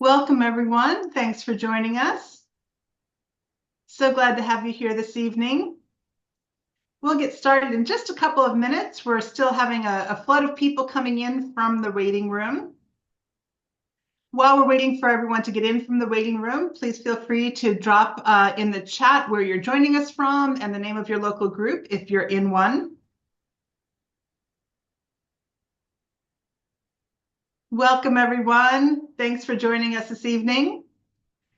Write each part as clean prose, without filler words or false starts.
Welcome, everyone. Thanks for joining us. So glad to have you here this evening. We'll get started in just a couple of minutes. We're still having a flood of people coming in from the waiting room. While we're waiting for everyone to get in from the waiting room, please feel free to drop in the chat where you're joining us from and the name of your local group if you're in one. Welcome, everyone. Thanks for joining us this evening.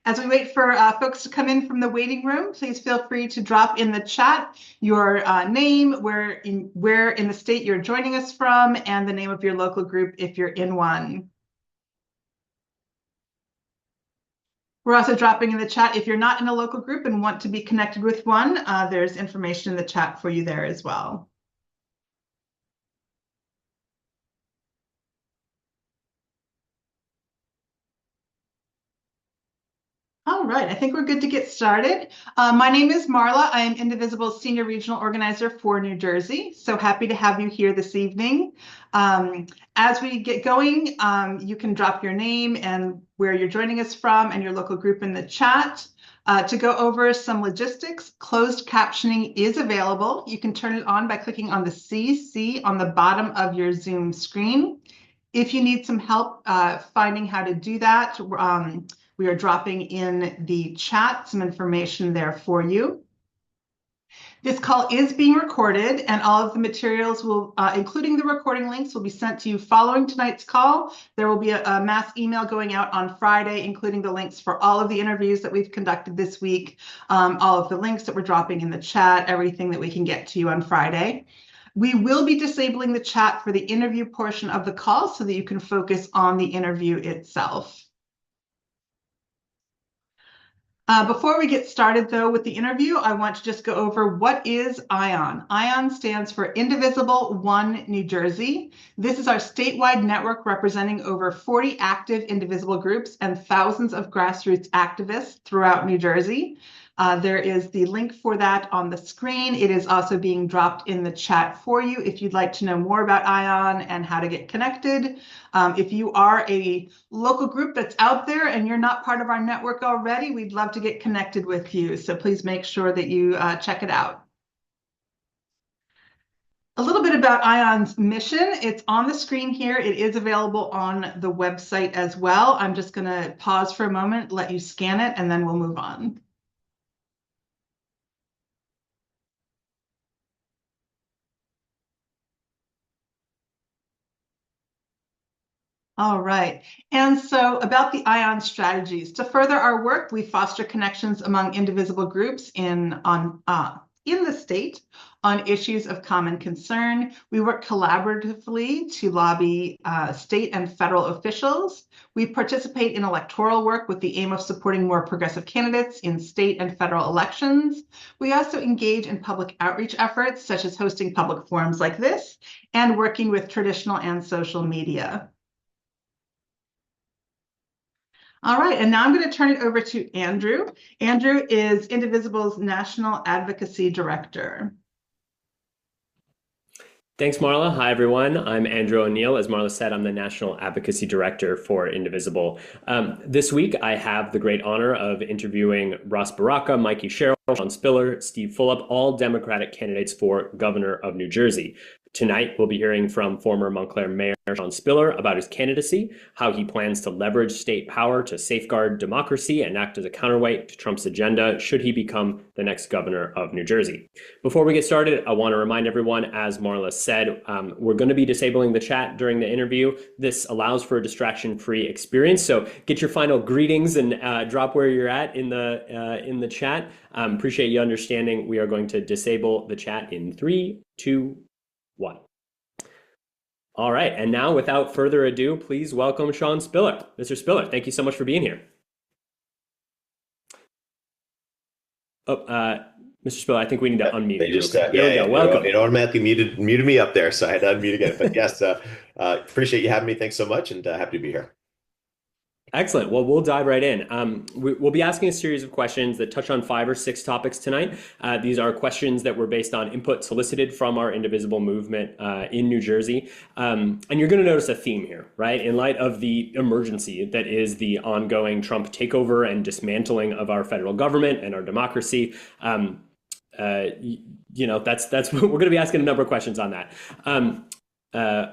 As we wait for folks to come in from the waiting room, please feel free to drop in the chat your name, where in the state you're joining us from, and the name of your local group if you're in one. We're also dropping in the chat if you're not in a local group and want to be connected with one, there's information in the chat for you there as well. All right, I think we're good to get started. My name is Marla. I am Indivisible's Senior Regional Organizer for New Jersey. So happy to have you here this evening. As we get going, you can drop your name and where you're joining us from and your local group in the chat. To go over some logistics, closed captioning is available. You can turn it on by clicking on the CC on the bottom of your Zoom screen. If you need some help finding how to do that, we are dropping in the chat some information there for you. This call is being recorded, and all of the materials will, including the recording links, will be sent to you following tonight's call. There will be a mass email going out on Friday, including the links for all of the interviews that we've conducted this week, all of the links that we're dropping in the chat, everything that we can get to you on Friday. We will be disabling the chat for the interview portion of the call so that you can focus on the interview itself. Before we get started, though, with the interview, I want to just go over what is ION. ION stands for Indivisible One New Jersey. This is our statewide network representing over 40 active indivisible groups and thousands of grassroots activists throughout New Jersey. There is the link for that on the screen. It is also being dropped in the chat for you if you'd like to know more about ION and how to get connected. If you are a local group that's out there and you're not part of our network already, we'd love to get connected with you. So please make sure that you check it out. A little bit about ION's mission. It's on the screen here. It is available on the website as well. I'm just going to pause for a moment, let you scan it, and then we'll move on. All right. And so about the ION strategies. To further our work, we foster connections among indivisible groups in the state on issues of common concern. We work collaboratively to lobby state and federal officials. We participate in electoral work with the aim of supporting more progressive candidates in state and federal elections. We also engage in public outreach efforts, such as hosting public forums like this and working with traditional and social media. All right, and now I'm going to turn it over to Andrew. Andrew is Indivisible's National Advocacy Director. Thanks, Marla. Hi, everyone. I'm Andrew O'Neill. As Marla said, I'm the National Advocacy Director for Indivisible. This week, I have the great honor of interviewing Ross Baraka, Mikey Sherrill, Sean Spiller, Steve Fulop, all Democratic candidates for Governor of New Jersey. Tonight, we'll be hearing from former Montclair Mayor Sean Spiller about his candidacy, how he plans to leverage state power to safeguard democracy and act as a counterweight to Trump's agenda should he become the next governor of New Jersey. Before we get started, I want to remind everyone, as Marla said, we're going to be disabling the chat during the interview. This allows for a distraction-free experience, so get your final greetings and drop where you're at in the chat. Appreciate you understanding. We are going to disable the chat in 3, 2, 1. All right, and now without further ado, please welcome Sean Spiller. Mr. Spiller, thank you so much for being here. Mr. Spiller, I think we need to unmute. They just, there we go. Welcome. It automatically muted me up there, so I had to unmute again. But yes, appreciate you having me. Thanks so much, and happy to be here. Excellent. Well, we'll dive right in. We'll be asking a series of questions that touch on 5 or 6 topics tonight. These are questions that were based on input solicited from our Indivisible movement in New Jersey. And you're going to notice a theme here, right? In light of the emergency that is the ongoing Trump takeover and dismantling of our federal government and our democracy, that's we're going to be asking a number of questions on that.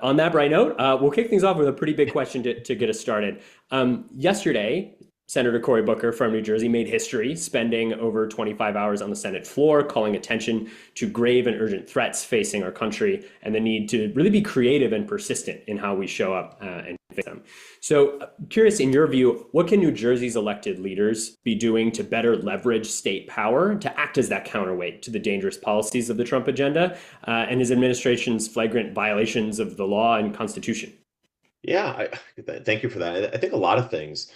On that bright note, we'll kick things off with a pretty big question to get us started. Yesterday, Senator Cory Booker from New Jersey made history, spending over 25 hours on the Senate floor, calling attention to grave and urgent threats facing our country and the need to really be creative and persistent in how we show up and face them. So, curious, in your view, what can New Jersey's elected leaders be doing to better leverage state power to act as that counterweight to the dangerous policies of the Trump agenda and his administration's flagrant violations of the law and Constitution? Yeah, thank you for that. I think a lot of things.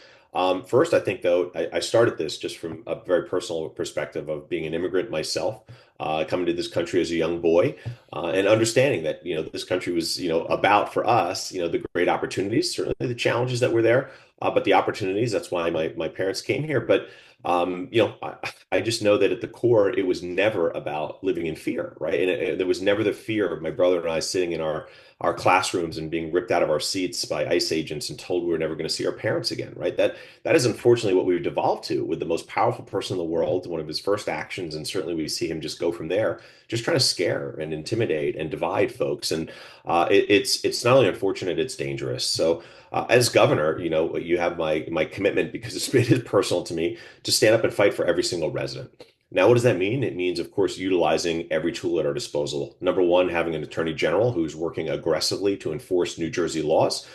First, I think, though, I started this just from a very personal perspective of being an immigrant myself, coming to this country as a young boy, and understanding that, this country was, about for us, the great opportunities, certainly the challenges that were there, but the opportunities, that's why my parents came here. But, I just know that at the core, it was never about living in fear, right? And there was never the fear of my brother and I sitting in our classrooms and being ripped out of our seats by ICE agents and told we were never going to see our parents again, right? That is unfortunately what we've devolved to with the most powerful person in the world, one of his first actions, and certainly we see him just go from there, just trying to scare and intimidate and divide folks. And it's not only unfortunate, it's dangerous. So as governor, you have my commitment, because it is personal to me, to stand up and fight for every single resident. Now, what does that mean? It means, of course, utilizing every tool at our disposal. Number one, having an attorney general who's working aggressively to enforce New Jersey laws,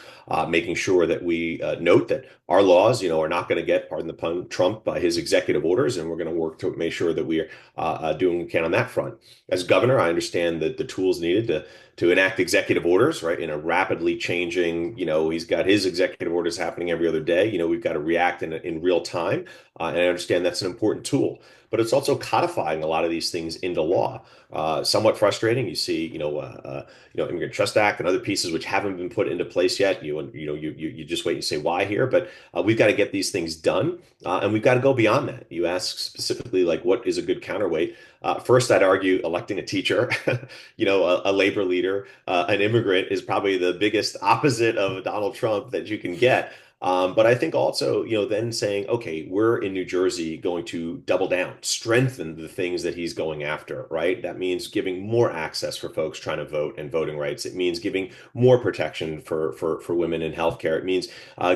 making sure that we note that our laws, are not going to get, pardon the pun, trumped by his executive orders, and we're going to work to make sure that we are doing what we can on that front. As governor, I understand that the tools needed to enact executive orders, right, in a rapidly changing, he's got his executive orders happening every other day. We've got to react in real time, and I understand that's an important tool. But it's also codifying a lot of these things into law. Somewhat frustrating. You see, Immigrant Trust Act and other pieces which haven't been put into place yet. You just wait and say why here, but we've got to get these things done, and we've got to go beyond that. You ask specifically, like, what is a good counterweight? First, I'd argue electing a teacher, a labor leader, an immigrant is probably the biggest opposite of Donald Trump that you can get. But I think also, then saying, okay, we're in New Jersey going to double down, strengthen the things that he's going after, right? That means giving more access for folks trying to vote and voting rights. It means giving more protection for women in healthcare. It means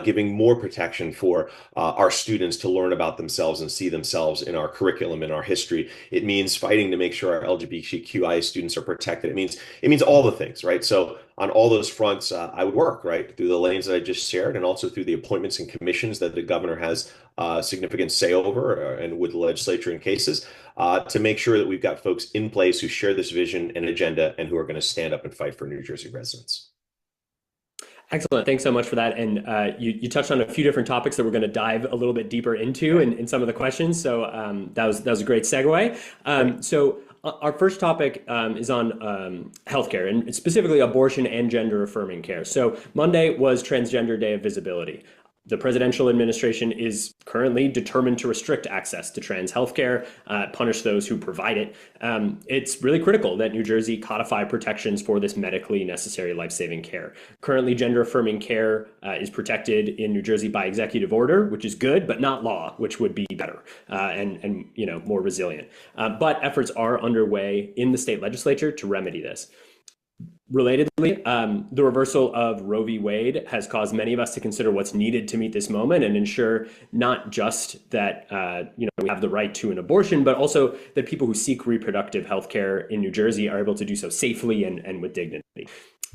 giving more protection for our students to learn about themselves and see themselves in our curriculum, in our history. It means fighting to make sure our LGBTQI students are protected. It means all the things, right? So on all those fronts, I would work, right, through the lanes that I just shared, and also through the appointments and commissions that the governor has significant say over, and with the legislature in cases, to make sure that we've got folks in place who share this vision and agenda and who are going to stand up and fight for New Jersey residents. Excellent. Thanks so much for that. And you touched on a few different topics that we're going to dive a little bit deeper into in some of the questions. So that was a great segue. So our first topic is on healthcare, and specifically abortion and gender affirming care. So Monday was Transgender Day of Visibility. The presidential administration is currently determined to restrict access to trans healthcare, punish those who provide it. It's really critical that New Jersey codify protections for this medically necessary life-saving care. Currently, gender-affirming care is protected in New Jersey by executive order, which is good, but not law, which would be better and more resilient. But efforts are underway in the state legislature to remedy this. Relatedly, the reversal of Roe v. Wade has caused many of us to consider what's needed to meet this moment and ensure not just that we have the right to an abortion, but also that people who seek reproductive health care in New Jersey are able to do so safely and with dignity.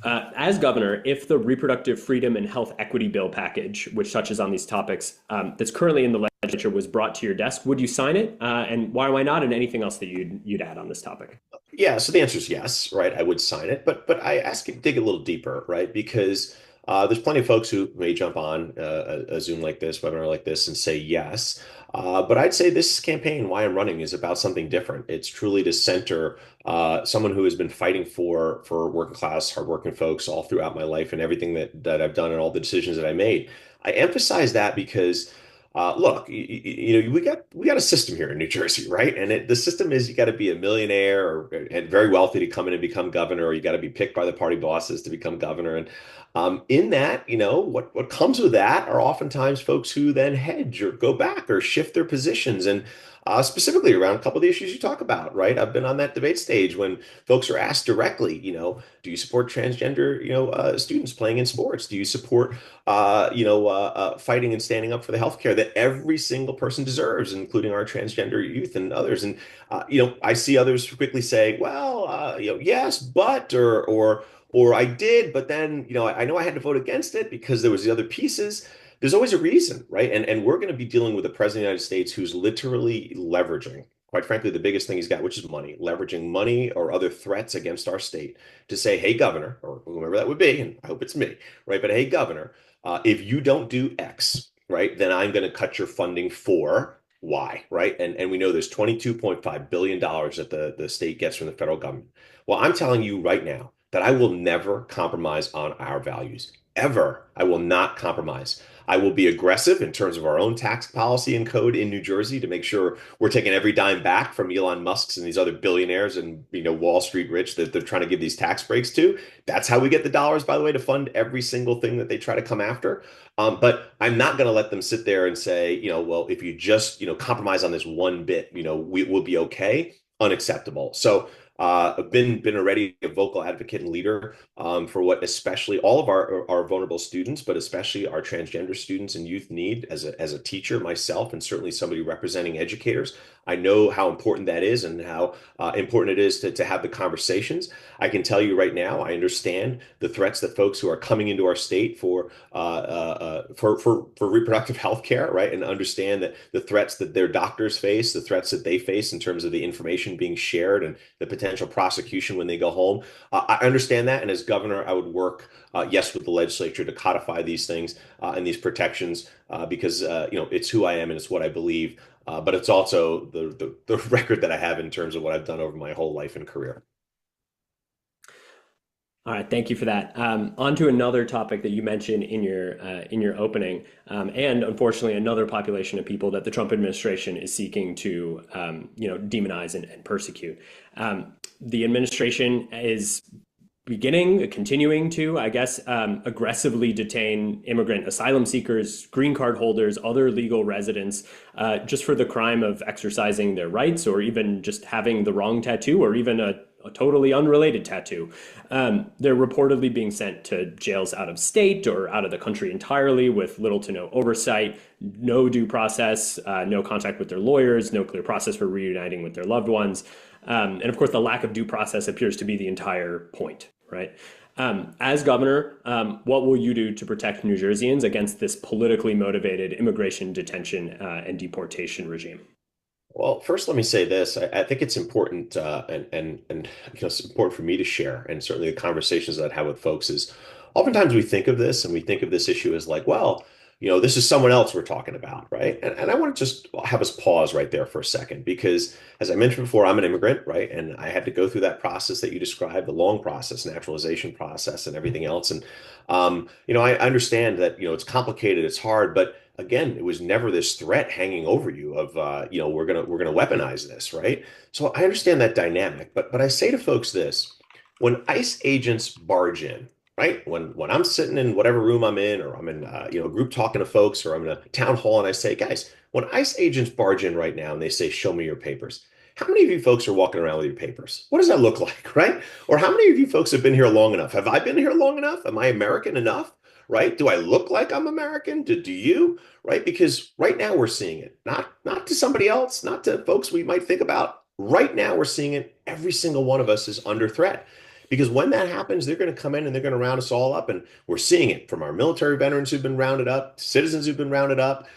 As governor, if the reproductive freedom and health equity bill package, which touches on these topics, that's currently in the legislature was brought to your desk, would you sign it? And why not? And anything else that you'd add on this topic? Yeah, so the answer is yes, right? I would sign it, but I ask you to dig a little deeper, right? Because There's plenty of folks who may jump on a Zoom like this, webinar like this, and say yes. But I'd say this campaign, why I'm running, is about something different. It's truly to center someone who has been fighting for working class, hardworking folks all throughout my life and everything that I've done and all the decisions that I made. I emphasize that because look, we got a system here in New Jersey, right? And the system is you got to be a millionaire or and very wealthy to come in and become governor, or you got to be picked by the party bosses to become governor. And in that, what comes with that are oftentimes folks who then hedge or go back or shift their positions. And specifically around a couple of the issues you talk about, right? I've been on that debate stage when folks are asked directly, do you support transgender, students playing in sports? Do you support fighting and standing up for the healthcare that every single person deserves, including our transgender youth and others. And I see others quickly say, "Well, yes, but," or "I did, but then, I know I had to vote against it because there was the other pieces." There's always a reason, right? And we're going to be dealing with the president of the United States who's literally leveraging, quite frankly, the biggest thing he's got, which is money, leveraging money or other threats against our state to say, "Hey, governor," or whoever that would be, and I hope it's me, right? But hey, governor, if you don't do X, right, then I'm going to cut your funding for Y, right? And we know there's $22.5 billion that the state gets from the federal government. Well, I'm telling you right now that I will never compromise on our values. Ever. I will not compromise. I will be aggressive in terms of our own tax policy and code in New Jersey to make sure we're taking every dime back from Elon Musk's and these other billionaires and Wall Street rich that they're trying to give these tax breaks to. That's how we get the dollars, by the way, to fund every single thing that they try to come after. But I'm not going to let them sit there and say, well, if you just, compromise on this one bit, we will be okay. Unacceptable. So I've been already a vocal advocate and leader for what especially all of our vulnerable students, but especially our transgender students and youth need as a teacher myself, and certainly somebody representing educators. I know how important that is and how important it is to have the conversations. I can tell you right now, I understand the threats that folks who are coming into our state for reproductive health care, right? And understand that the threats that their doctors face, the threats that they face in terms of the information being shared and the potential prosecution when they go home. I understand that. And as governor, I would work, yes, with the legislature to codify these things and these protections because, it's who I am and it's what I believe. But it's also the record that I have in terms of what I've done over my whole life and career. All right, thank you for that. On to another topic that you mentioned in your opening, and unfortunately, another population of people that the Trump administration is seeking to, demonize and persecute. The administration is continuing to, I guess, aggressively detain immigrant asylum seekers, green card holders, other legal residents, just for the crime of exercising their rights, or even just having the wrong tattoo, or even a totally unrelated tattoo. They're reportedly being sent to jails out of state or out of the country entirely with little to no oversight, no due process, no contact with their lawyers, no clear process for reuniting with their loved ones. And of course, the lack of due process appears to be the entire point, right? As governor, what will you do to protect New Jerseyans against this politically motivated immigration detention and deportation regime? Well, first, let me say this. I think it's important, and it's important for me to share, and certainly the conversations that I have with folks is oftentimes we think of this and we think of this issue as like, well, this is someone else we're talking about, right? And I want to just have us pause right there for a second because, as I mentioned before, I'm an immigrant, right? And I had to go through that process that you described, the long process, naturalization process, and everything else. And I understand that it's complicated, it's hard, but again, it was never this threat hanging over you of we're gonna weaponize this, right? So I understand that dynamic, but I say to folks this: when ICE agents barge in, right? When I'm sitting in whatever room I'm in, or I'm in a group talking to folks, or I'm in a town hall, and I say, guys, when ICE agents barge in right now and they say, "Show me your papers." How many of you folks are walking around with your papers? What does that look like, right? Or how many of you folks have been here long enough? Have I been here long enough? Am I American enough? Right? Do I look like I'm American? Do you? Right? Because right now we're seeing it, not to somebody else, not to folks we might think about. Right now we're seeing it. Every single one of us is under threat. Because when that happens, they're going to come in and they're going to round us all up. And we're seeing it from our military veterans who've been rounded up, citizens who've been rounded up,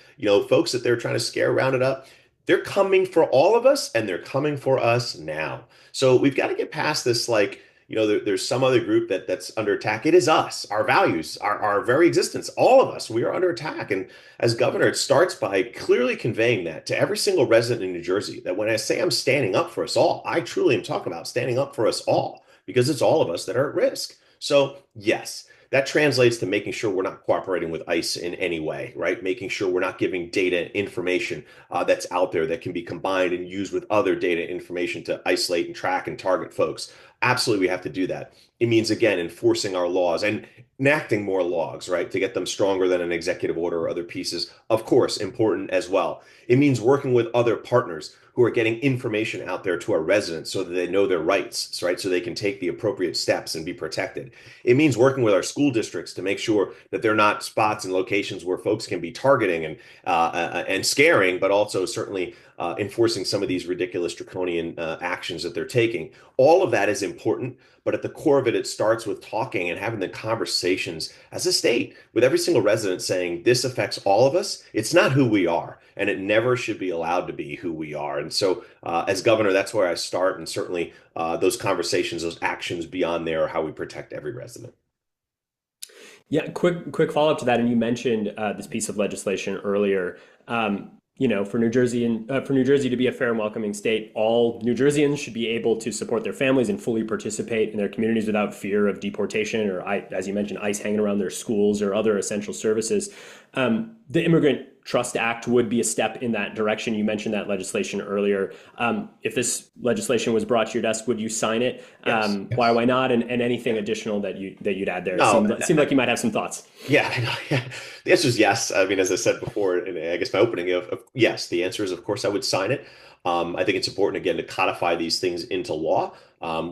folks that they're trying to scare rounded up. They're coming for all of us and they're coming for us now. So we've got to get past this, like, there's some other group that's under attack. It is us, our values, our very existence, all of us. We are under attack. And as governor, it starts by clearly conveying that to every single resident in New Jersey, that when I say I'm standing up for us all, I truly am talking about standing up for us all, because it's all of us that are at risk. So yes, that translates to making sure we're not cooperating with ICE in any way, right? Making sure we're not giving data information that's out there that can be combined and used with other data information to isolate and track and target folks. Absolutely, we have to do that. It means, again, enforcing our laws and enacting more laws, right, to get them stronger than an executive order or other pieces. Of course, important as well. It means working with other partners who are getting information out there to our residents so that they know their rights, right, so they can take the appropriate steps and be protected. It means working with our school districts to make sure that they're not spots and locations where folks can be targeting and scaring, but also certainly enforcing some of these ridiculous draconian actions that they're taking. All of that is important, but at the core of it, it starts with talking and having the conversations as a state with every single resident saying, this affects all of us. It's not who we are, and it never should be allowed to be who we are. And so as governor, that's where I start. And certainly those conversations, those actions beyond there are how we protect every resident. Yeah, quick follow up to that, and you mentioned this piece of legislation earlier. For New Jersey for New Jersey to be a fair and welcoming state, all New Jerseyans should be able to support their families and fully participate in their communities without fear of deportation or, as you mentioned, ICE hanging around their schools or other essential services. The Immigrant Trust Act would be a step in that direction. You mentioned that legislation earlier. If this legislation was brought to your desk, would you sign it? Yes, Why not? And anything additional that you'd add there? No, Seemed like you might have some thoughts. Yeah, I know. Yeah. The answer is yes. I mean, as I said before, and I guess my opening of yes, the answer is of course I would sign it. I think it's important again to codify these things into law.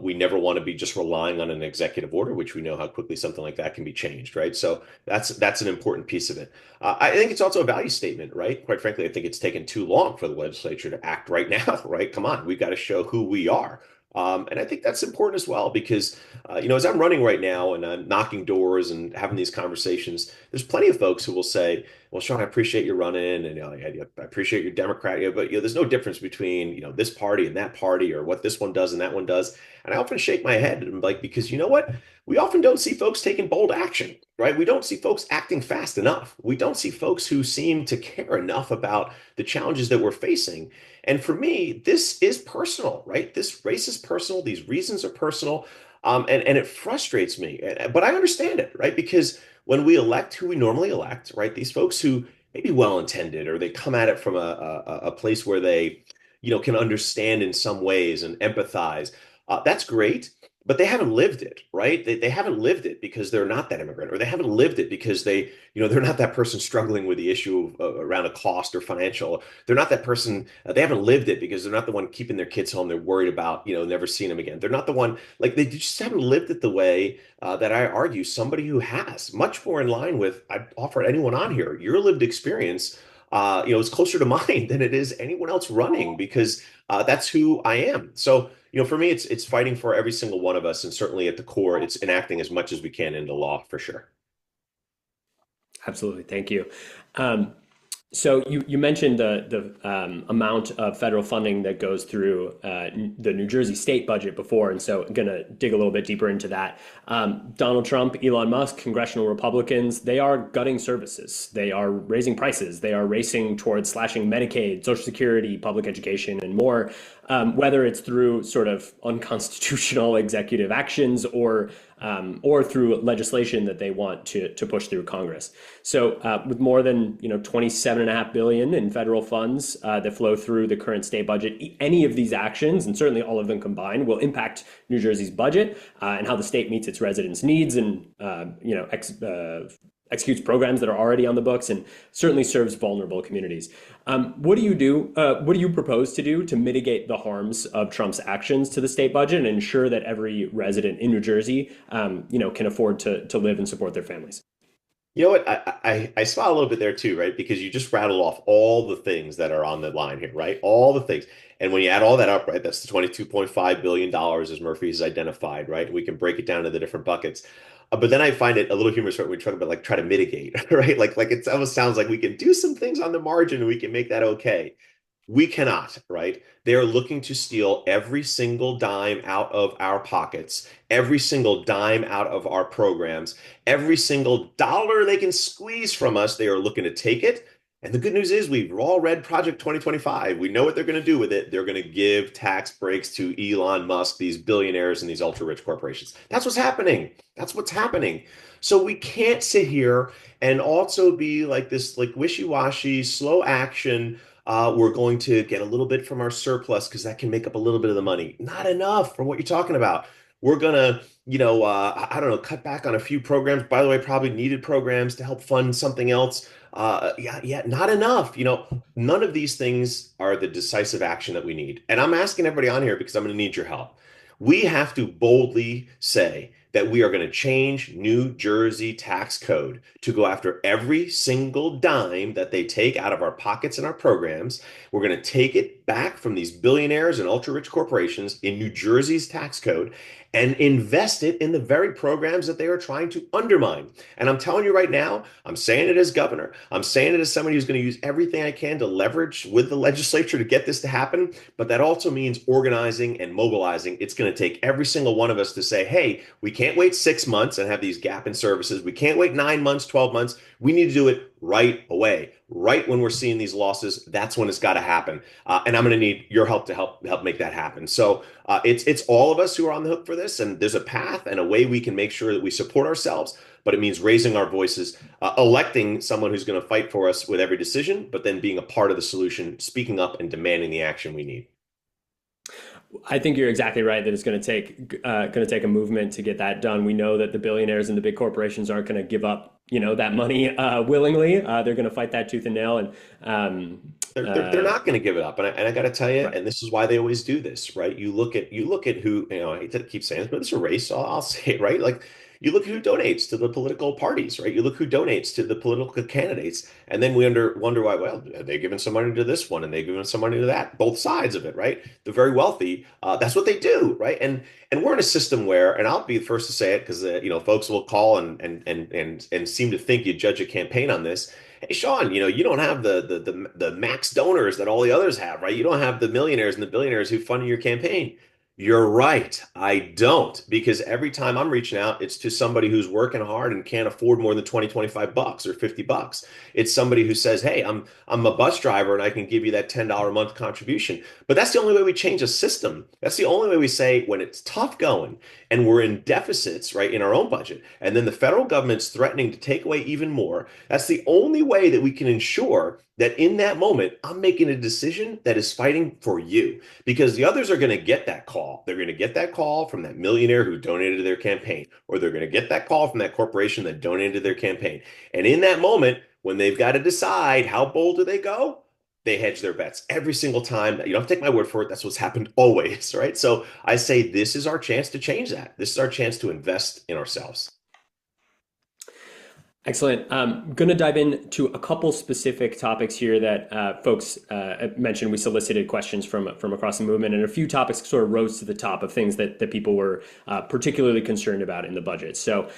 We never want to be just relying on an executive order, which we know how quickly something like that can be changed, right? So that's an important piece of it. I think it's also a value statement, right? Quite frankly, I think it's taken too long for the legislature to act right now, right? Come on, we've got to show who we are. And I think that's important as well because, as I'm running right now and I'm knocking doors and having these conversations, there's plenty of folks who will say, well, Sean, I appreciate you running and I appreciate your Democrat, but there's no difference between, this party and that party or what this one does and that one does. And I often shake my head and I'm like, because you know what? We often don't see folks taking bold action, right? We don't see folks acting fast enough. We don't see folks who seem to care enough about the challenges that we're facing. And for me, this is personal, right? This race is personal. These reasons are personal. And it frustrates me. But I understand it, right? Because when we elect who we normally elect, right? These folks who may be well-intended or they come at it from a place where they, can understand in some ways and empathize. That's great. But they haven't lived it, right? They haven't lived it because they're not that immigrant, or they haven't lived it because they're not that person struggling with the issue around a cost or financial. They're not that person. They haven't lived it because they're not the one keeping their kids home. They're worried about, never seeing them again. They're not the one, like they just haven't lived it the way that I argue somebody who has, much more in line with, I offer anyone on here, your lived experience, is closer to mine than it is anyone else running because that's who I am. So, for me, it's fighting for every single one of us, and certainly at the core, it's enacting as much as we can into law for sure. Absolutely. Thank you. So you mentioned the amount of federal funding that goes through the New Jersey state budget before, and so I'm going to dig a little bit deeper into that. Donald Trump, Elon Musk, congressional Republicans, they are gutting services. They are raising prices. They are racing towards slashing Medicaid, Social Security, public education, and more, whether it's through sort of unconstitutional executive actions or through legislation that they want to push through Congress. So with more than 27.5 billion in federal funds that flow through the current state budget, any of these actions, and certainly all of them combined, will impact New Jersey's budget and how the state meets its residents' needs and executes programs that are already on the books and certainly serves vulnerable communities. What do you do? What do you propose to do to mitigate the harms of Trump's actions to the state budget and ensure that every resident in New Jersey, can afford to live and support their families? You know what? I smile a little bit there too, right? Because you just rattled off all the things that are on the line here, right? All the things. And when you add all that up, right, that's the $22.5 billion as Murphy has identified, right? We can break it down into the different buckets. But then I find it a little humorous when we talk about like try to mitigate, right? Like it almost sounds like we can do some things on the margin and we can make that okay. We cannot, right? They are looking to steal every single dime out of our pockets, every single dime out of our programs, every single dollar they can squeeze from us. They are looking to take it. And the good news is we've all read Project 2025. We know what they're going to do with it. They're going to give tax breaks to Elon Musk, these billionaires and these ultra rich corporations. That's what's happening. That's what's happening. So we can't sit here and also be like this, like wishy-washy, slow action. We're going to get a little bit from our surplus because that can make up a little bit of the money. Not enough for what you're talking about. We're gonna, I don't know, cut back on a few programs. By the way, probably needed programs to help fund something else. Yeah, not enough. None of these things are the decisive action that we need. And I'm asking everybody on here because I'm going to need your help. We have to boldly say that we are going to change New Jersey tax code to go after every single dime that they take out of our pockets and our programs. We're going to take it back from these billionaires and ultra rich corporations in New Jersey's tax code and invest it in the very programs that they are trying to undermine. And I'm telling you right now, I'm saying it as governor. I'm saying it as somebody who's going to use everything I can to leverage with the legislature to get this to happen. But that also means organizing and mobilizing. It's going to take every single one of us to say, hey, we can't wait 6 months and have these gap in services. We can't wait 9 months, 12 months. We need to do it right away. Right when we're seeing these losses, that's when it's got to happen. And I'm going to need your help to help make that happen. So it's all of us who are on the hook for this, and there's a path and a way we can make sure that we support ourselves. But it means raising our voices, electing someone who's going to fight for us with every decision, but then being a part of the solution, speaking up and demanding the action we need. I think you're exactly right that it's going to take a movement to get that done. We know that the billionaires and the big corporations aren't going to give up, that money willingly. They're going to fight that tooth and nail, and They're not going to give it up, and I got to tell you, right. and this is why they always do this, right? You look at who, I hate to keep saying this, but it's a race. I'll say it, right? Like you look who donates to the political parties, right? You look who donates to the political candidates, and then we wonder why. Well, they're giving some money to this one, and they're giving some money to that. Both sides of it, right? The very wealthy, that's what they do, right? And we're in a system where, and I'll be the first to say it because folks will call and seem to think you judge a campaign on this. Hey, Sean, you don't have the max donors that all the others have, right? You don't have the millionaires and the billionaires who fund your campaign. You're right. I don't, because every time I'm reaching out, it's to somebody who's working hard and can't afford more than 20, 25 bucks or 50 bucks. It's somebody who says, "Hey, I'm a bus driver and I can give you that $10 a month contribution." But that's the only way we change a system. That's the only way we say when it's tough going and we're in deficits, right, in our own budget, and then the federal government's threatening to take away even more. That's the only way that we can ensure that in that moment, I'm making a decision that is fighting for you, because the others are going to get that call. They're going to get that call from that millionaire who donated to their campaign, or they're going to get that call from that corporation that donated to their campaign. And in that moment, when they've got to decide how bold do they go, they hedge their bets every single time. You don't have to take my word for it. That's what's happened always, right? So I say this is our chance to change that. This is our chance to invest in ourselves. Excellent. I'm going to dive into a couple specific topics here that folks mentioned. We solicited questions from across the movement, and a few topics sort of rose to the top of things that people were particularly concerned about in the budget. So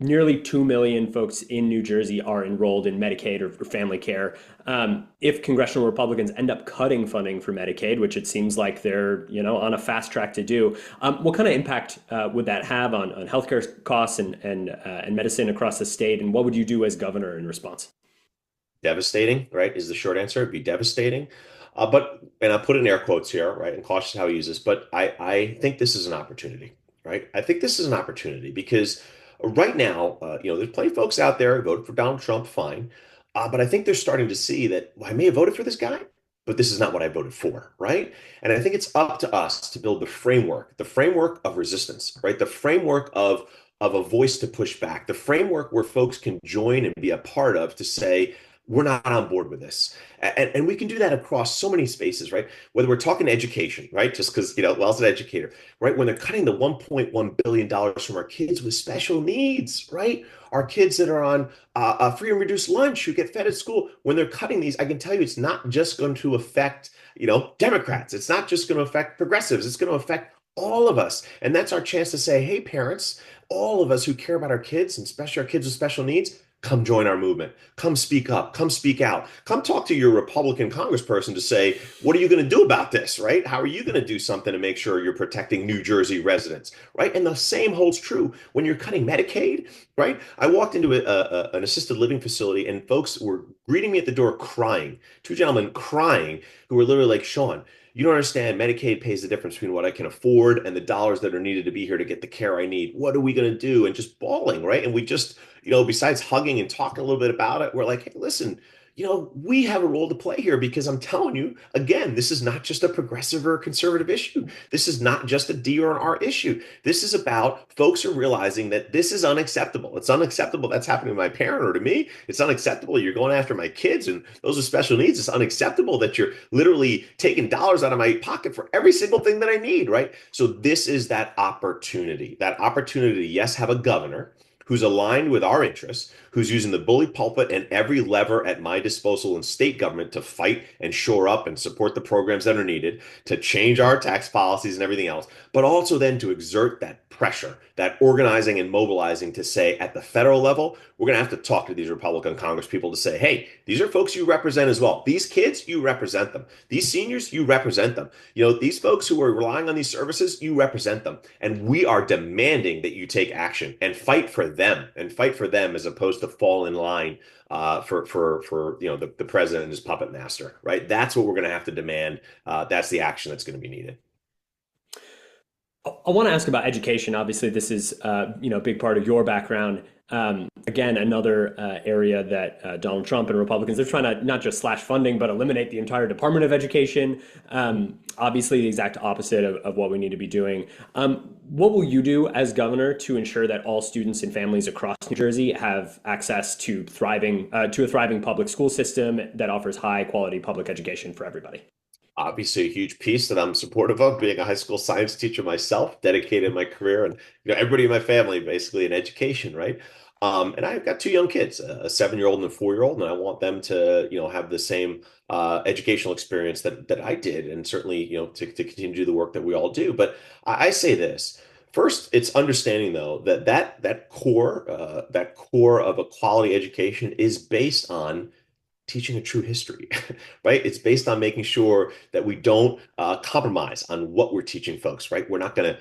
nearly 2 million folks in New Jersey are enrolled in Medicaid or family care. If congressional Republicans end up cutting funding for Medicaid, which it seems like they're on a fast track to do, what kind of impact would that have on healthcare costs and medicine across the state? And what would you do as governor in response? Devastating, right, is the short answer. It'd be devastating. And I put in air quotes here, right, and cautious how I use this, but I think this is an opportunity, right? I think this is an opportunity because right now, there's plenty of folks out there who voted for Donald Trump, fine. But I think they're starting to see that, well, I may have voted for this guy, but this is not what I voted for, right? And I think it's up to us to build the framework of resistance, right? The framework of a voice to push back, the framework where folks can join and be a part of to say, we're not on board with this. And we can do that across so many spaces, right? Whether we're talking education, right? Just because, well, as an educator, right? When they're cutting the $1.1 billion from our kids with special needs, right? Our kids that are on free and reduced lunch who get fed at school, when they're cutting these, I can tell you it's not just going to affect, Democrats. It's not just going to affect progressives. It's going to affect all of us. And that's our chance to say, hey, parents, all of us who care about our kids, and especially our kids with special needs, come join our movement, come speak up, come speak out, come talk to your Republican congressperson to say, what are you going to do about this, right? How are you going to do something to make sure you're protecting New Jersey residents, right? And the same holds true when you're cutting Medicaid, right? I walked into an assisted living facility and folks were greeting me at the door crying, two gentlemen crying who were literally like, Sean, you don't understand. Medicaid pays the difference between what I can afford and the dollars that are needed to be here to get the care I need. What are we going to do? And just bawling, right? And we just, besides hugging and talking a little bit about it, we're like, hey, listen, we have a role to play here because I'm telling you, again, this is not just a progressive or a conservative issue. This is not just a D or an R issue. This is about folks are realizing that this is unacceptable. It's unacceptable that's happening to my parent or to me. It's unacceptable you're going after my kids and those with special needs. It's unacceptable that you're literally taking dollars out of my pocket for every single thing that I need, right? So this is that opportunity. That opportunity, yes, have a governor who's aligned with our interests, who's using the bully pulpit and every lever at my disposal in state government to fight and shore up and support the programs that are needed, to change our tax policies and everything else, but also then to exert that pressure, that organizing and mobilizing to say at the federal level, we're going to have to talk to these Republican Congress people to say, hey, these are folks you represent as well. These kids, you represent them. These seniors, you represent them. These folks who are relying on these services, you represent them. And we are demanding that you take action and fight for them as opposed to fall in line for the president and his puppet master, right? That's what we're going to have to demand. That's the action that's going to be needed. I want to ask about education. Obviously, this is a big part of your background. Again, another area that Donald Trump and Republicans are trying to not just slash funding, but eliminate the entire Department of Education. Obviously, the exact opposite of what we need to be doing. What will you do as governor to ensure that all students and families across New Jersey have access to a thriving public school system that offers high quality public education for everybody? Obviously, a huge piece that I'm supportive of, being a high school science teacher myself, dedicated my career and everybody in my family basically in education, right? And I've got two young kids, a 7-year-old and a 4-year-old, and I want them to have the same educational experience that I did, and certainly to continue to do the work that we all do. But I say this. First, it's understanding though that core of a quality education is based on teaching a true history, right? It's based on making sure that we don't compromise on what we're teaching folks, right? We're not gonna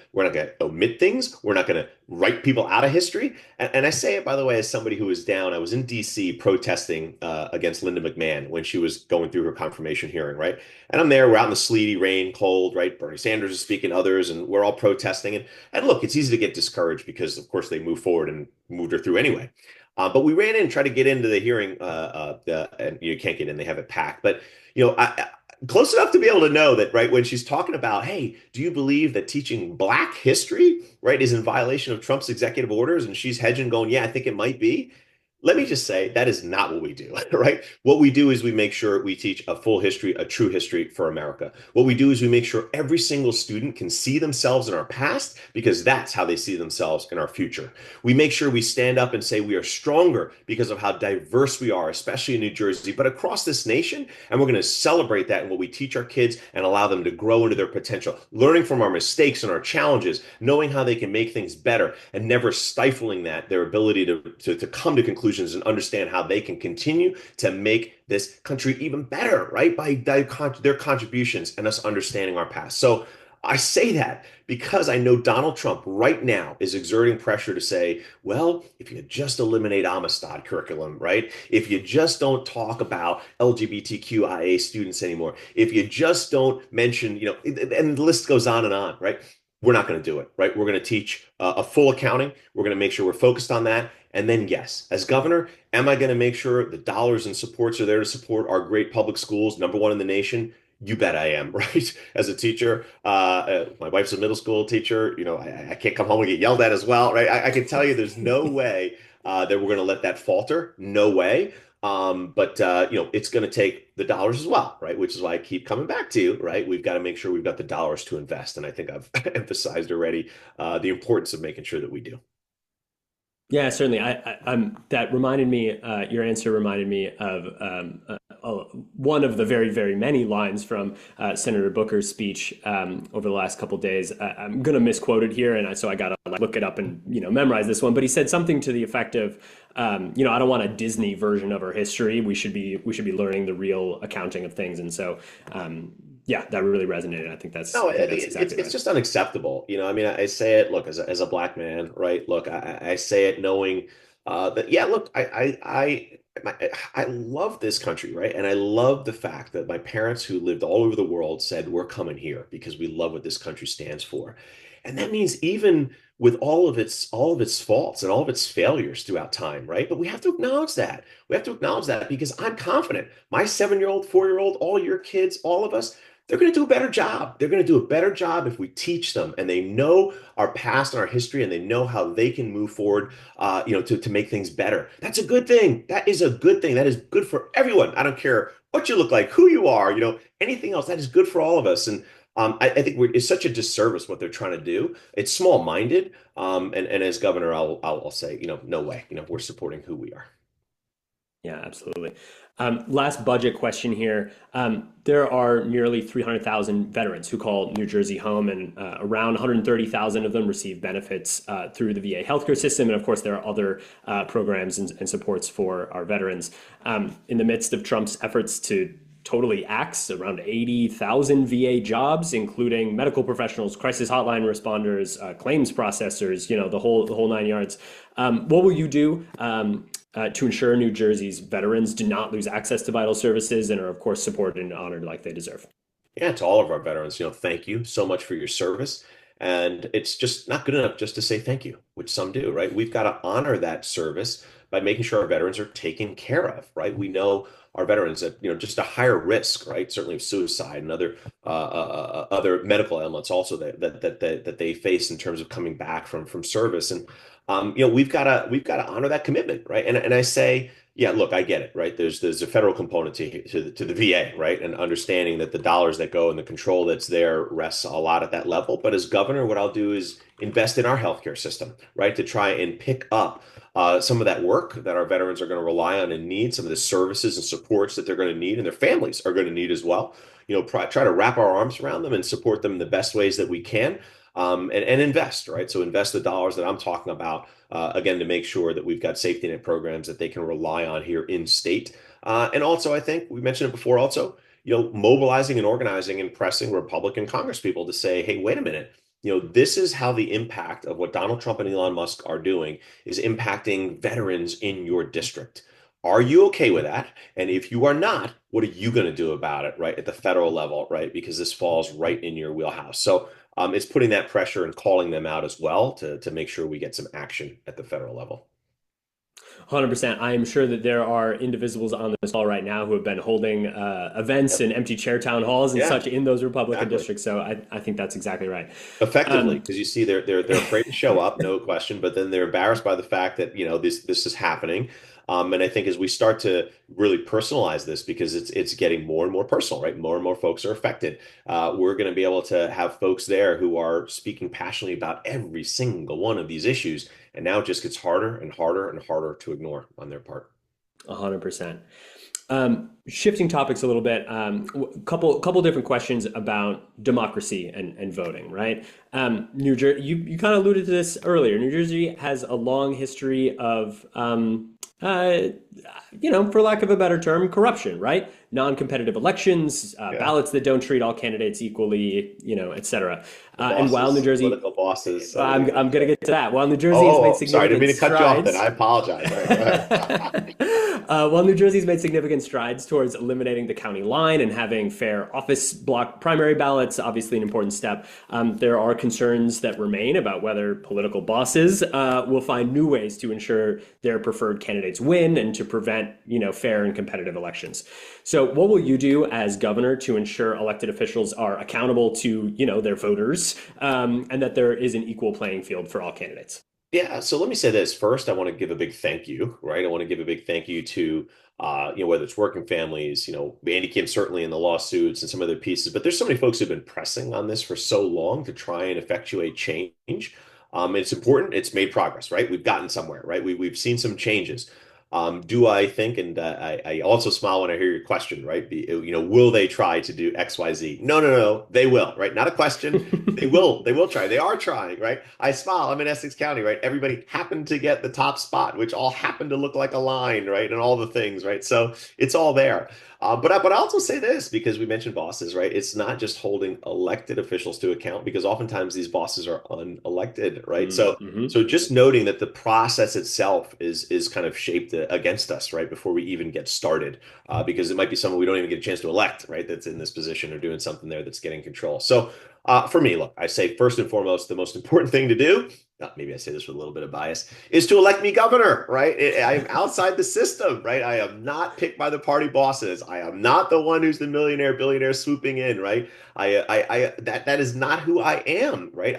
omit things. We're not gonna write people out of history. And I say it, by the way, as somebody who was down. I was in D.C. protesting against Linda McMahon when she was going through her confirmation hearing, right? And I'm there. We're out in the sleety, rain, cold, right? Bernie Sanders is speaking, others, and we're all protesting. And look, it's easy to get discouraged because, of course, they moved forward and moved her through anyway. But we ran in and tried to get into the hearing, and you can't get in; they have it packed. But close enough to be able to know that, right, when she's talking about, hey, do you believe that teaching Black history, right, is in violation of Trump's executive orders? And she's hedging, going, yeah, I think it might be. Let me just say that is not what we do, right? What we do is we make sure we teach a full history, a true history for America. What we do is we make sure every single student can see themselves in our past because that's how they see themselves in our future. We make sure we stand up and say we are stronger because of how diverse we are, especially in New Jersey, but across this nation. And we're going to celebrate that in what we teach our kids and allow them to grow into their potential, learning from our mistakes and our challenges, knowing how they can make things better and never stifling their ability to come to conclusions and understand how they can continue to make this country even better, right? By their contributions and us understanding our past. So I say that because I know Donald Trump right now is exerting pressure to say, well, if you just eliminate Amistad curriculum, right? If you just don't talk about LGBTQIA students anymore, if you just don't mention, and the list goes on, right? We're not going to do it, right? We're going to teach a full accounting. We're going to make sure we're focused on that. And then, yes, as governor, am I going to make sure the dollars and supports are there to support our great public schools, number one in the nation? You bet I am, right? As a teacher, my wife's a middle school teacher. I can't come home and get yelled at as well, right? I can tell you there's no way that we're going to let that falter. No way. But it's going to take the dollars as well, right? Which is why I keep coming back to, right? We've got to make sure we've got the dollars to invest. And I think I've emphasized already the importance of making sure that we do. Yeah, certainly. That reminded me. Your answer reminded me of one of the very, very many lines from Senator Booker's speech over the last couple of days. I'm going to misquote it here, and so I got to look it up and memorize this one. But he said something to the effect of, I don't want a Disney version of our history. We should be learning the real accounting of things, and so. Yeah, that really resonated. I think No, I think that's exactly it's right. just unacceptable. I mean, I say it, look, as a black man, right? Look, I say it knowing that, yeah, look, I love this country, right? And I love the fact that my parents who lived all over the world said, we're coming here because we love what this country stands for. And that means even with all of its faults and all of its failures throughout time, right? But we have to acknowledge that. We have to acknowledge that because I'm confident my 7-year-old, 4-year-old, all your kids, all of us, they're going to do a better job. They're going to do a better job if we teach them and they know our past and our history and they know how they can move forward, to make things better. That's a good thing. That is a good thing. That is good for everyone. I don't care what you look like, who you are, anything else. That is good for all of us. And I think it's such a disservice what they're trying to do. It's small-minded. And as governor, I'll say, no way. We're supporting who we are. Yeah, absolutely. Last budget question here. There are nearly 300,000 veterans who call New Jersey home, and around 130,000 of them receive benefits through the VA healthcare system. And of course, there are other programs and supports for our veterans. In the midst of Trump's efforts to totally axe around 80,000 VA jobs, including medical professionals, crisis hotline responders, claims processors, the whole nine yards. What will you do to ensure New Jersey's veterans do not lose access to vital services and are, of course, supported and honored like they deserve? Yeah, to all of our veterans, thank you so much for your service. And it's just not good enough just to say thank you, which some do, right? We've got to honor that service by making sure our veterans are taken care of, right? We know our veterans at, just a higher risk, right? Certainly of suicide and other medical ailments also that they face in terms of coming back from service. And we've got to honor that commitment, right? And I say, yeah, look, I get it, right? There's a federal component to the VA, right? And understanding that the dollars that go and the control that's there rests a lot at that level. But as governor, what I'll do is invest in our healthcare system, right? To try and pick up some of that work that our veterans are going to rely on and need, some of the services and supports that they're going to need, and their families are going to need as well. Try to wrap our arms around them and support them in the best ways that we can. And invest, right? So invest the dollars that I'm talking about, again, to make sure that we've got safety net programs that they can rely on here in state. And also, I think we mentioned it before also, mobilizing and organizing and pressing Republican Congresspeople to say, hey, wait a minute. This is how the impact of what Donald Trump and Elon Musk are doing is impacting veterans in your district. Are you okay with that? And if you are not, what are you going to do about it, right, at the federal level, right? Because this falls right in your wheelhouse. So it's putting that pressure and calling them out as well to make sure we get some action at the federal level. 100%. I am sure that there are indivisibles on this call right now who have been holding events Yep. and empty chair town halls and Yeah, such in those Republican exactly. districts. So I think that's exactly right. Effectively, Um, because you see they're afraid to show up, no question, but then they're embarrassed by the fact that this is happening. And I think as we start to really personalize this, because it's getting more and more personal, right? More and more folks are affected. We're going to be able to have folks there who are speaking passionately about every single one of these issues, and now it just gets harder and harder and harder to ignore on their part. 100%. Shifting topics a little bit, couple different questions about democracy and voting, right? New Jersey, you kind of alluded to this earlier. New Jersey has a long history of, uh, for lack of a better term, corruption, right? Non-competitive elections, Yeah, ballots that don't treat all candidates equally, et cetera. the And while New bosses, Jersey, political bosses. I'm going to get to that. While New Jersey has made Oh, sorry, didn't significant mean to cut you off. Then I strides. apologize. All right, go ahead. While New Jersey's made significant strides towards eliminating the county line and having fair office block primary ballots, obviously an important step, there are concerns that remain about whether political bosses will find new ways to ensure their preferred candidates win and to prevent, fair and competitive elections. So, what will you do as governor to ensure elected officials are accountable to, their voters, and that there is an equal playing field for all candidates? Yeah, so let me say this. First, I want to give a big thank you, right? I want to give a big thank you to, whether it's working families, Andy Kim certainly in the lawsuits and some other pieces, but there's so many folks who've been pressing on this for so long to try and effectuate change. It's important. It's made progress, right? We've gotten somewhere, right? We've seen some changes. Do I think, and I also smile when I hear your question, right? Will they try to do X, Y, Z? No, no, no, they will, right? Not a question. They will try. They are trying, right? I smile. I'm in Essex County, right? Everybody happened to get the top spot, which all happened to look like a line, right? And all the things, right? So it's all there. But I also say this because we mentioned bosses, right? It's not just holding elected officials to account because oftentimes these bosses are unelected, right? Mm-hmm. So just noting that the process itself is kind of shaped against us, right? Before we even get started, because it might be someone we don't even get a chance to elect, right? That's in this position or doing something there that's getting control. So for me, look, I say first and foremost, the most important thing to do, maybe I say this with a little bit of bias, is to elect me governor, right? I am outside the system, right? I am not picked by the party bosses. I am not the one who's the millionaire, billionaire swooping in, right? That is not who I am, right?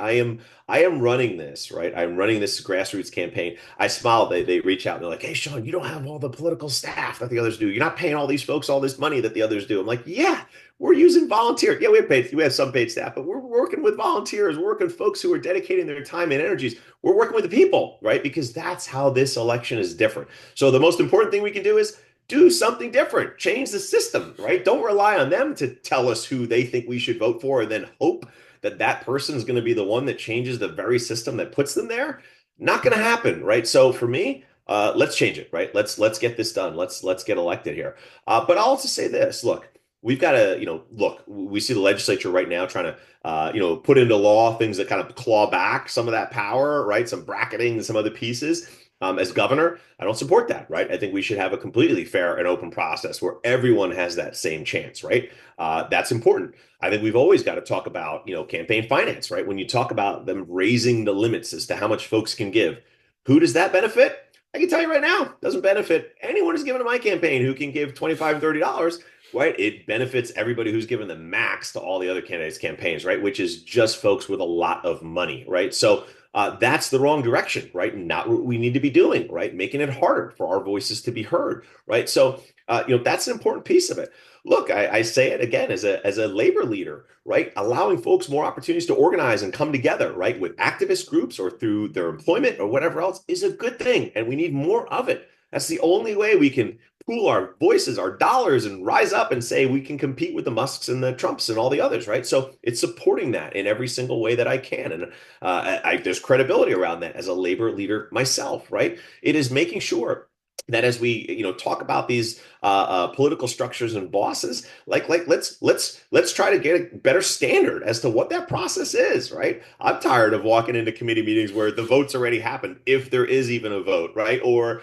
I am running this, right? I'm running this grassroots campaign. I smile. They reach out and they're like, "Hey, Sean, you don't have all the political staff that the others do. You're not paying all these folks all this money that the others do." I'm like, "Yeah, we're using volunteers. Yeah, we have some paid staff, but we're working with volunteers. We're working with folks who are dedicating their time and energies. We're working with the people, right? Because that's how this election is different. So the most important thing we can do is do something different, change the system, right? Don't rely on them to tell us who they think we should vote for and then hope that that person is going to be the one that changes the very system that puts them there. Not going to happen, right? So for me, let's change it, right? Let's get this done. Let's get elected here. But I'll also say this: look, we've got to, look. We see the legislature right now trying to, put into law things that kind of claw back some of that power, right? Some bracketing, some other pieces. As governor, I don't support that, right? I think we should have a completely fair and open process where everyone has that same chance, right? That's important. I think we've always got to talk about, campaign finance, right? When you talk about them raising the limits as to how much folks can give, who does that benefit? I can tell you right now, doesn't benefit anyone who's given to my campaign who can give $25 and $30, right? It benefits everybody who's given the max to all the other candidates' campaigns, right? Which is just folks with a lot of money, right? So that's the wrong direction, right? Not what we need to be doing, right? Making it harder for our voices to be heard, right? So, that's an important piece of it. Look, I say it again as a labor leader, right? Allowing folks more opportunities to organize and come together, right? With activist groups or through their employment or whatever else is a good thing. And we need more of it. That's the only way we can pool our voices, our dollars, and rise up and say we can compete with the Musks and the Trumps and all the others, right? So it's supporting that in every single way that I can. And there's credibility around that as a labor leader myself, right? It is making sure that as we talk about these political structures and bosses, let's try to get a better standard as to what that process is, right? I'm tired of walking into committee meetings where the vote's already happened, if there is even a vote, right? Or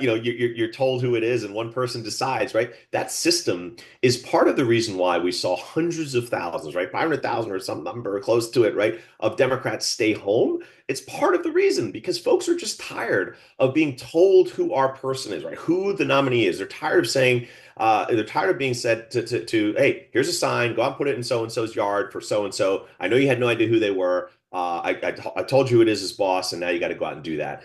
you're told who it is and one person decides, right? That system is part of the reason why we saw hundreds of thousands, right? 500,000 or some number close to it, right? Of Democrats stay home. It's part of the reason because folks are just tired of being told who our person is, right? Who the nominee is. They're tired of saying, they're tired of being said hey, here's a sign, go out and put it in so and so's yard for so and so. I know you had no idea who they were. I told you who it is as boss, and now you got to go out and do that.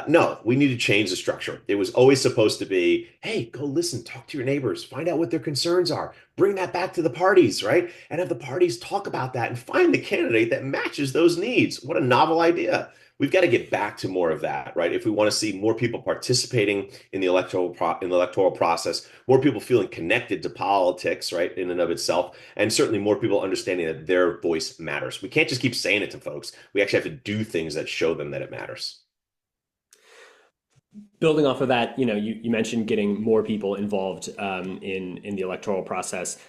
No, we need to change the structure. It was always supposed to be, hey, go listen, talk to your neighbors, find out what their concerns are, bring that back to the parties, right? And have the parties talk about that and find the candidate that matches those needs. What a novel idea. We've got to get back to more of that, right? If we want to see more people participating in the electoral process, more people feeling connected to politics, right, in and of itself, and certainly more people understanding that their voice matters. We can't just keep saying it to folks. We actually have to do things that show them that it matters. Building off of that, you mentioned getting more people involved in the electoral process.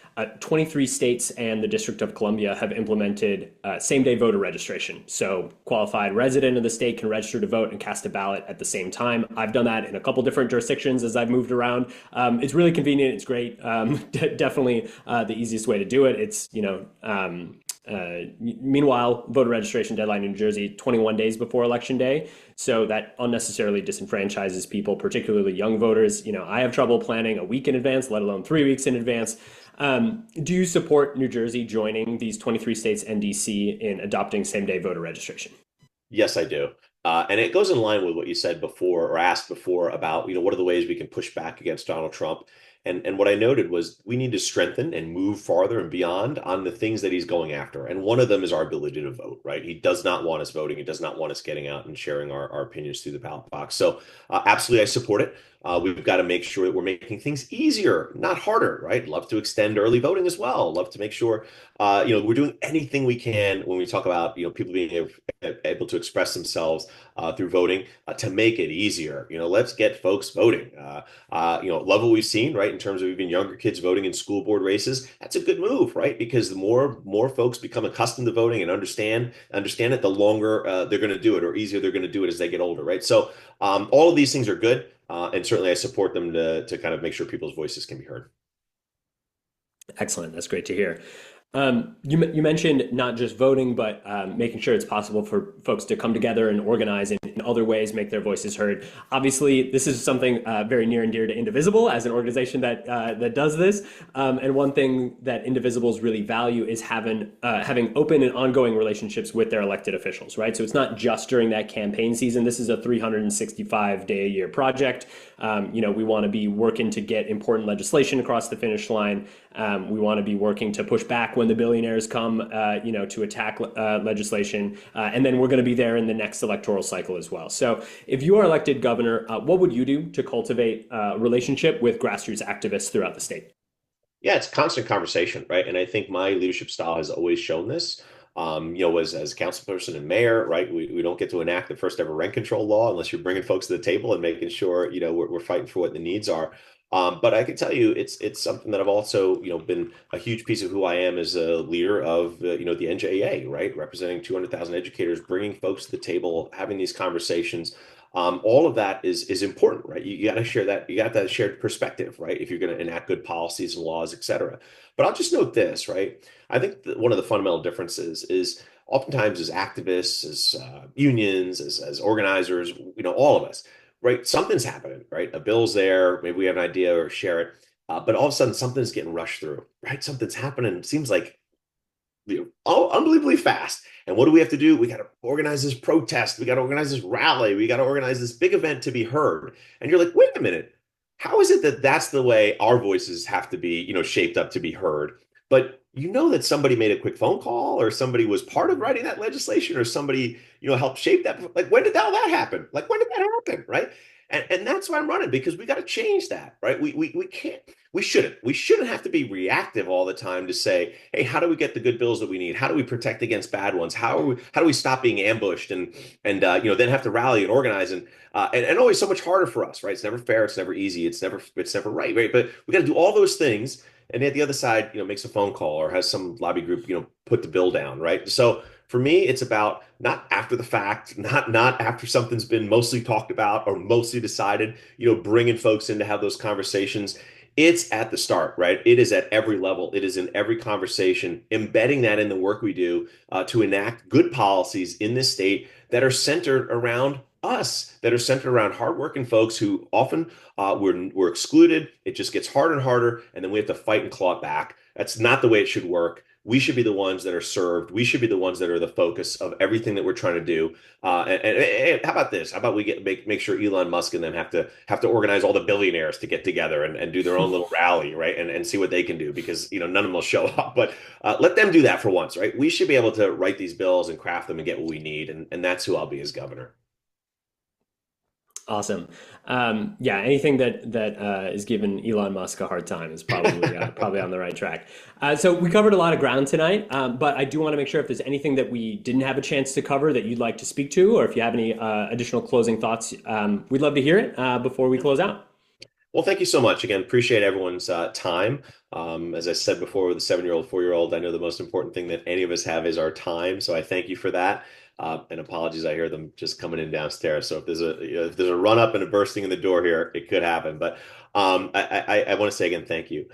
23 states and the District of Columbia have implemented same-day voter registration. So qualified resident of the state can register to vote and cast a ballot at the same time. I've done that in a couple different jurisdictions as I've moved around. It's really convenient. It's great. Definitely the easiest way to do it. It's, meanwhile, voter registration deadline in New Jersey, 21 days before Election Day. So that unnecessarily disenfranchises people, particularly young voters. I have trouble planning a week in advance, let alone 3 weeks in advance. Do you support New Jersey joining these 23 states and DC in adopting same-day voter registration? Yes, I do. And it goes in line with what you said before or asked before about, what are the ways we can push back against Donald Trump? And what I noted was we need to strengthen and move farther and beyond on the things that he's going after. And one of them is our ability to vote, right? He does not want us voting. He does not want us getting out and sharing our opinions through the ballot box. So absolutely, I support it. We've got to make sure that we're making things easier, not harder, right? Love to extend early voting as well. Love to make sure, we're doing anything we can when we talk about, people being able to express themselves through voting to make it easier. Let's get folks voting. Love what we've seen, right, in terms of even younger kids voting in school board races. That's a good move, right? Because the more folks become accustomed to voting and understand it, the longer they're going to do it, or easier they're going to do it as they get older, right? So all of these things are good. And certainly I support them to kind of make sure people's voices can be heard. Excellent. That's great to hear. You mentioned not just voting, but making sure it's possible for folks to come together and organize in other ways, make their voices heard. Obviously, this is something very near and dear to Indivisible as an organization that does this. And one thing that Indivisibles really value is having open and ongoing relationships with their elected officials, right? So it's not just during that campaign season. This is a 365-day-a-year project. We want to be working to get important legislation across the finish line. We want to be working to push back when the billionaires come, to attack legislation. And then we're going to be there in the next electoral cycle as well. So if you are elected governor, what would you do to cultivate a relationship with grassroots activists throughout the state? Yeah, it's constant conversation, right? And I think my leadership style has always shown this. As councilperson and mayor, right? We don't get to enact the first ever rent control law unless you're bringing folks to the table and making sure, we're fighting for what the needs are. But I can tell you, it's something that I've also, been a huge piece of who I am as a leader of, the NJA, right? Representing 200,000 educators, bringing folks to the table, having these conversations. All of that is important, right? You got to share that. You got that shared perspective, right? If you're going to enact good policies and laws, et cetera. But I'll just note this, right? I think that one of the fundamental differences is oftentimes as activists, as unions, as organizers, all of us, right? Something's happening, right? A bill's there, maybe we have an idea or share it, but all of a sudden something's getting rushed through, right? Something's happening. It seems like unbelievably fast. And what do we have to do? We got to organize this protest. We got to organize this rally. We got to organize this big event to be heard. And you're like, wait a minute. How is it that that's the way our voices have to be, shaped up to be heard? But that somebody made a quick phone call, or somebody was part of writing that legislation, or somebody, helped shape that. Like, when did all that happen? Like, when did that happen? Right. And that's why I'm running, because we got to change that, right? We can't, we shouldn't have to be reactive all the time to say, hey, how do we get the good bills that we need? How do we protect against bad ones? How do we stop being ambushed and then have to rally and organize and always so much harder for us, right? It's never fair, it's never easy, it's never right, right? But we got to do all those things, and at the other side, makes a phone call or has some lobby group, put the bill down, right? So for me, it's about not after the fact, not after something's been mostly talked about or mostly decided, bringing folks in to have those conversations. It's at the start, right? It is at every level. It is in every conversation, embedding that in the work we do to enact good policies in this state that are centered around us, that are centered around hardworking folks who often we're excluded. It just gets harder and harder, and then we have to fight and claw it back. That's not the way it should work. We should be the ones that are served. We should be the ones that are the focus of everything that we're trying to do. And how about this? How about we make sure Elon Musk and them have to organize all the billionaires to get together and do their own little rally, right? And see what they can do, because none of them will show up. But let them do that for once, right? We should be able to write these bills and craft them and get what we need, and that's who I'll be as governor. Awesome. Yeah, anything that is giving Elon Musk a hard time is probably on the right track. So we covered a lot of ground tonight, but I do want to make sure if there's anything that we didn't have a chance to cover that you'd like to speak to, or if you have any additional closing thoughts, we'd love to hear it before we close out. Well, thank you so much. Again, appreciate everyone's time. As I said before, with a 7-year-old, 4-year-old, I know the most important thing that any of us have is our time. So I thank you for that. And apologies, I hear them just coming in downstairs. So if there's a run up and a bursting in the door here, it could happen. But I want to say again, thank you.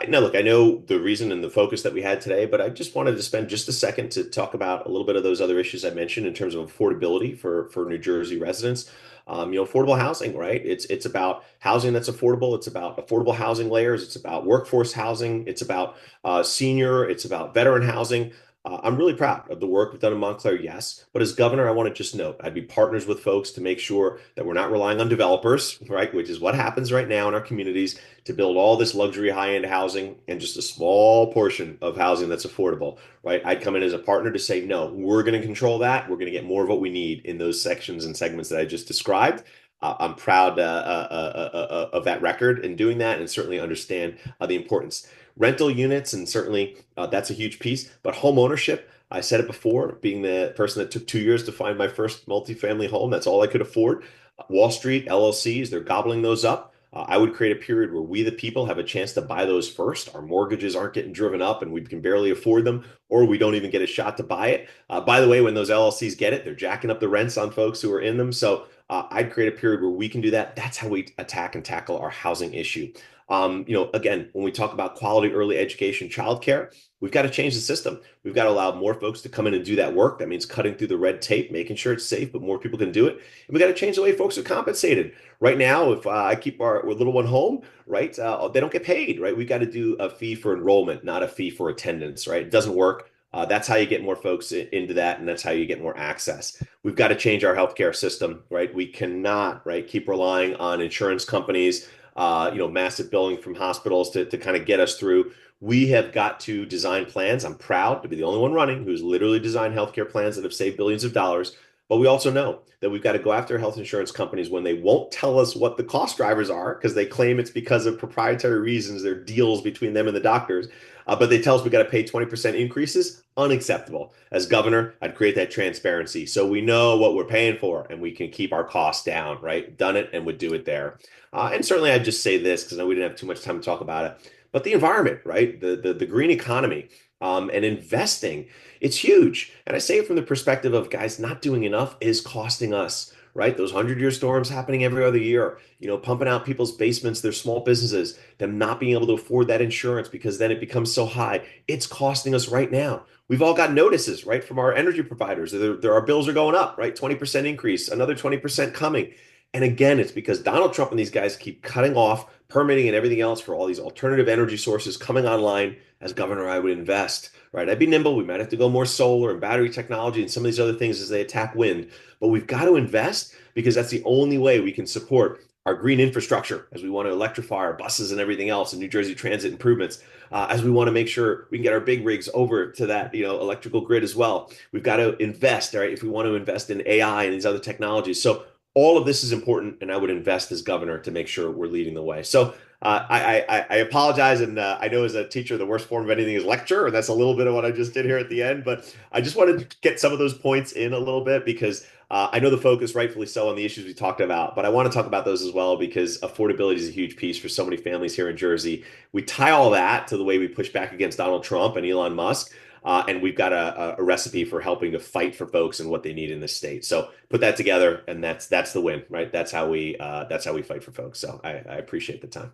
Now, look, I know the reason and the focus that we had today, but I just wanted to spend just a second to talk about a little bit of those other issues I mentioned in terms of affordability for New Jersey residents. Affordable housing, right? It's about housing that's affordable. It's about affordable housing layers. It's about workforce housing. It's about senior. It's about veteran housing. I'm really proud of the work we've done in Montclair, yes. But as governor, I want to just note I'd be partners with folks to make sure that we're not relying on developers, right? Which is what happens right now in our communities to build all this luxury high-end housing and just a small portion of housing that's affordable, right? I'd come in as a partner to say, no, we're going to control that. We're going to get more of what we need in those sections and segments that I just described. I'm proud of that record in doing that and certainly understand the importance. Rental units, and certainly that's a huge piece, but home ownership, I said it before, being the person that took 2 years to find my first multifamily home, that's all I could afford. Wall Street, LLCs, they're gobbling those up. I would create a period where we, the people, have a chance to buy those first. Our mortgages aren't getting driven up and we can barely afford them, or we don't even get a shot to buy it. By the way, when those LLCs get it, they're jacking up the rents on folks who are in them. So I'd create a period where we can do that. That's how we attack and tackle our housing issue. Again, when we talk about quality early education, childcare, we've got to change the system. We've got to allow more folks to come in and do that work. That means cutting through the red tape, making sure it's safe, but more people can do it. And we got to change the way folks are compensated. Right now, if I keep our little one home, right, they don't get paid, right? We've got to do a fee for enrollment, not a fee for attendance, right? It doesn't work. That's how you get more folks into that, and that's how you get more access. We've got to change our healthcare system, right? We cannot, right, keep relying on insurance companies, massive billing from hospitals to kind of get us through. We have got to design plans. I'm proud to be the only one running who's literally designed healthcare plans that have saved billions of dollars. But we also know that we've got to go after health insurance companies when they won't tell us what the cost drivers are because they claim it's because of proprietary reasons. They're deals between them and the doctors. But they tell us we got to pay 20% increases. Unacceptable. As governor, I'd create that transparency so we know what we're paying for and we can keep our costs down, right? Done it and would do it there. And certainly I'd just say this because I know we didn't have too much time to talk about it, but the environment, right? The green economy and investing, it's huge. And I say it from the perspective of guys not doing enough is costing us, right? Those 100-year storms happening every other year, pumping out people's basements, their small businesses, them not being able to afford that insurance because then it becomes so high. It's costing us right now. We've all got notices, right, from our energy providers. Our bills are going up, right? 20% increase, another 20% coming. And again, it's because Donald Trump and these guys keep cutting off permitting and everything else for all these alternative energy sources coming online. As governor, I would invest, right? I'd be nimble. We might have to go more solar and battery technology and some of these other things as they attack wind. But we've got to invest because that's the only way we can support our green infrastructure as we want to electrify our buses and everything else and New Jersey transit improvements, as we want to make sure we can get our big rigs over to that, electrical grid as well. We've got to invest, right? If we want to invest in AI and these other technologies. So all of this is important, and I would invest as governor to make sure we're leading the way. So I apologize, and I know as a teacher, the worst form of anything is lecture, and that's a little bit of what I just did here at the end. But I just wanted to get some of those points in a little bit because I know the focus, rightfully so, on the issues we talked about, but I want to talk about those as well because affordability is a huge piece for so many families here in Jersey. We tie all that to the way we push back against Donald Trump and Elon Musk. And we've got a recipe for helping to fight for folks and what they need in this state. So put that together, and that's the win, right? That's how we fight for folks. So I appreciate the time.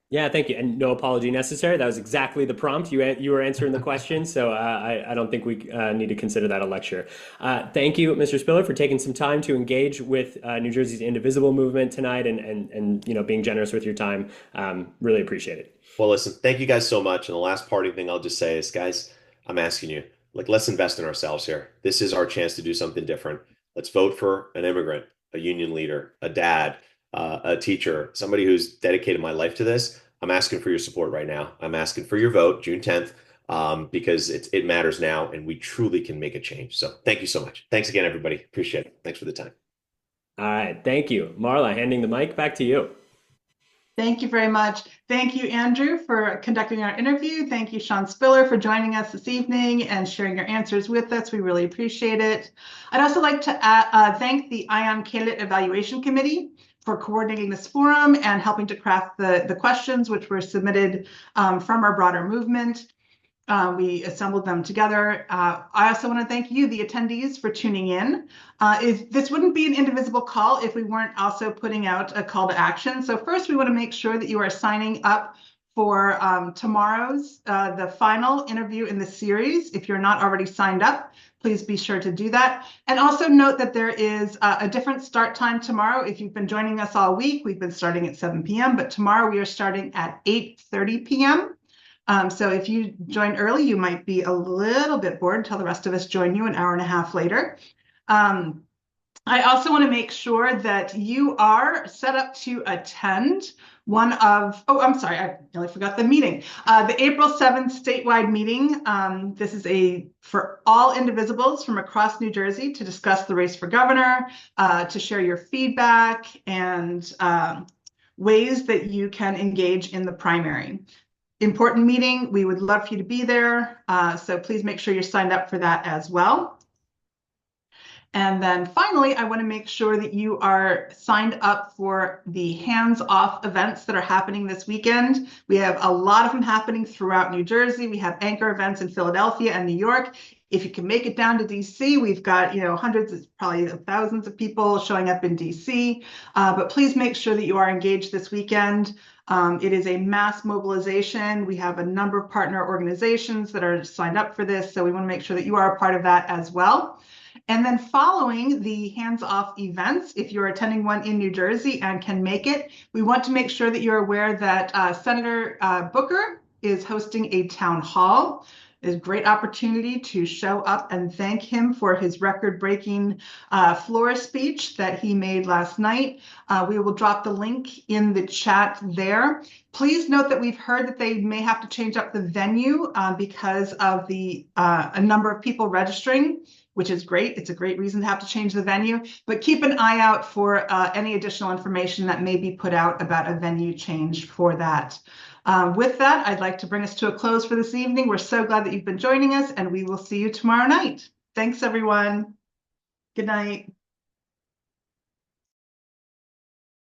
Yeah, thank you. And no apology necessary. That was exactly the prompt. You were answering the question, so I don't think we need to consider that a lecture. Thank you, Mr. Spiller, for taking some time to engage with New Jersey's Indivisible movement tonight and being generous with your time. Really appreciate it. Well, listen, thank you guys so much. And the last parting thing I'll just say is, guys, I'm asking you, let's invest in ourselves here. This is our chance to do something different. Let's vote for an immigrant, a union leader, a dad, a teacher, somebody who's dedicated my life to this. I'm asking for your support right now. I'm asking for your vote, June 10th, because it matters now, and we truly can make a change. So thank you so much. Thanks again, everybody. Appreciate it. Thanks for the time. All right, thank you. Marla, handing the mic back to you. Thank you very much. Thank you, Andrew, for conducting our interview. Thank you, Sean Spiller, for joining us this evening and sharing your answers with us. We really appreciate it. I'd also like to thank the IONJ Evaluation Committee for coordinating this forum and helping to craft the questions which were submitted from our broader movement. We assembled them together. I also want to thank you, the attendees, for tuning in. This wouldn't be an Indivisible call if we weren't also putting out a call to action. So first, we want to make sure that you are signing up for tomorrow's, the final interview in the series. If you're not already signed up, please be sure to do that. And also note that there is a different start time tomorrow. If you've been joining us all week, we've been starting at 7 p.m., but tomorrow we are starting at 8:30 p.m. So if you join early, you might be a little bit bored until the rest of us join you an hour and a half later. I also want to make sure that you are set up to attend I'm sorry, I nearly forgot the meeting. The April 7th statewide meeting. This is for all indivisibles from across New Jersey to discuss the race for governor, to share your feedback and ways that you can engage in the primary. Important meeting. We would love for you to be there. So please make sure you're signed up for that as well. And then finally, I want to make sure that you are signed up for the hands-off events that are happening this weekend. We have a lot of them happening throughout New Jersey. We have anchor events in Philadelphia and New York. If you can make it down to DC, we've got hundreds, probably thousands of people showing up in DC. But please make sure that you are engaged this weekend. It is a mass mobilization. We have a number of partner organizations that are signed up for this, so we want to make sure that you are a part of that as well. And then following the hands-off events, if you're attending one in New Jersey and can make it, we want to make sure that you're aware that Senator Booker is hosting a town hall. It's a great opportunity to show up and thank him for his record-breaking floor speech that he made last night. We will drop the link in the chat there. Please note that we've heard that they may have to change up the venue because of a number of people registering, which is great. It's a great reason to have to change the venue, but keep an eye out for any additional information that may be put out about a venue change for that. With that, I'd like to bring us to a close for this evening. We're so glad that you've been joining us, and we will see you tomorrow night. Thanks, everyone. Good night.